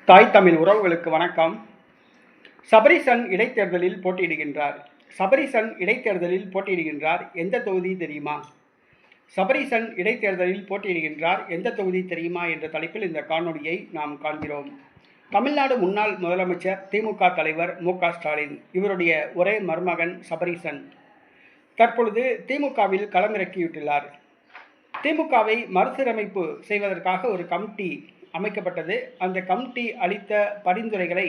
தாய் தமிழ் உறவுகளுக்கு வணக்கம். சபரீசன் இடைத்தேர்தலில் போட்டியிடுகின்றார். சபரீசன் இடைத்தேர்தலில் போட்டியிடுகின்றார். எந்த தொகுதி தெரியுமா? சபரீசன் இடைத்தேர்தலில் போட்டியிடுகின்றார். எந்த தொகுதி தெரியுமா என்ற தலைப்பில் இந்த காணொலியை நாம் காண்கிறோம். தமிழ்நாடு முன்னாள் முதலமைச்சர் திமுக தலைவர் மு.க. ஸ்டாலின் இவருடைய ஒரே மருமகன் சபரீசன் தற்பொழுது திமுகவில் களமிறக்கிவிட்டுள்ளார். திமுகவை மறுசீரமைப்பு செய்வதற்காக ஒரு கமிட்டி அமைக்கப்பட்டது. அந்த கமிட்டி அளித்த பரிந்துரைகளை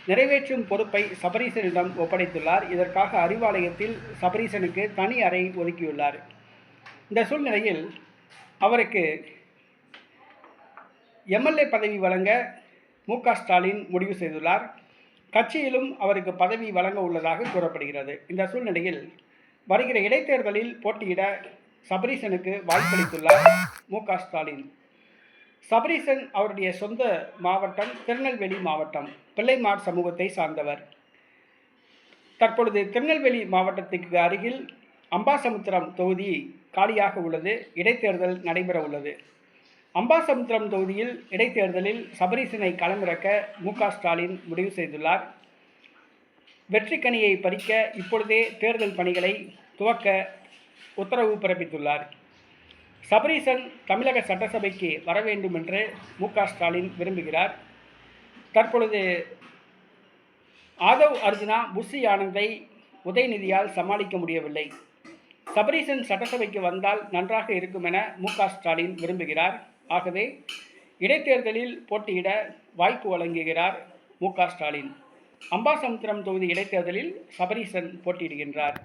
நிறைவேற்றும் பொறுப்பை சபரீசனிடம் ஒப்படைத்துள்ளார். இதற்காக அறிவாலயத்தில் சபரீசனுக்கு தனி அறை ஒதுக்கியுள்ளார். இந்த சூழ்நிலையில் அவருக்கு எம்எல்ஏ பதவி வழங்க மு.க. ஸ்டாலின் முடிவு செய்துள்ளார். கட்சியிலும் அவருக்கு பதவி வழங்க உள்ளதாக கூறப்படுகிறது. இந்த சூழ்நிலையில் வருகிற இடைத்தேர்தலில் போட்டியிட சபரீசனுக்கு வாய்ப்பளித்துள்ளார் மு.க. ஸ்டாலின். சபரீசன் அவருடைய சொந்த மாவட்டம் திருநெல்வேலி மாவட்டம், பிள்ளைமார் சமூகத்தை சார்ந்தவர். தற்பொழுது திருநெல்வேலி மாவட்டத்துக்கு அருகில் அம்பாசமுத்திரம் தொகுதி காலியாக உள்ளது. இடைத்தேர்தல் நடைபெற உள்ளது. அம்பாசமுத்திரம் தொகுதியில் இடைத்தேர்தலில் சபரீசனை களமிறக்க மு.க. ஸ்டாலின் முடிவு செய்துள்ளார். வெற்றிக்கனியை பறிக்க இப்பொழுதே தேர்தல் பணிகளை துவக்க உத்தரவு பிறப்பித்துள்ளார். சபரீசன் தமிழக சட்டசபைக்கு வர வேண்டும் என்று மு.க. ஸ்டாலின் விரும்புகிறார். தற்பொழுது ஆதவ் அர்ஜுனா, புஷி ஆனந்தை உதயநிதியால் சமாளிக்க முடியவில்லை. சபரீசன் சட்டசபைக்கு வந்தால் நன்றாக இருக்கும் என மு.க. ஸ்டாலின் விரும்புகிறார். ஆகவே இடைத்தேர்தலில் போட்டியிட வாய்ப்பு வழங்குகிறார் மு.க. ஸ்டாலின். அம்பாசமுத்திரம் தொகுதி இடைத்தேர்தலில் சபரீசன் போட்டியிடுகின்றார்.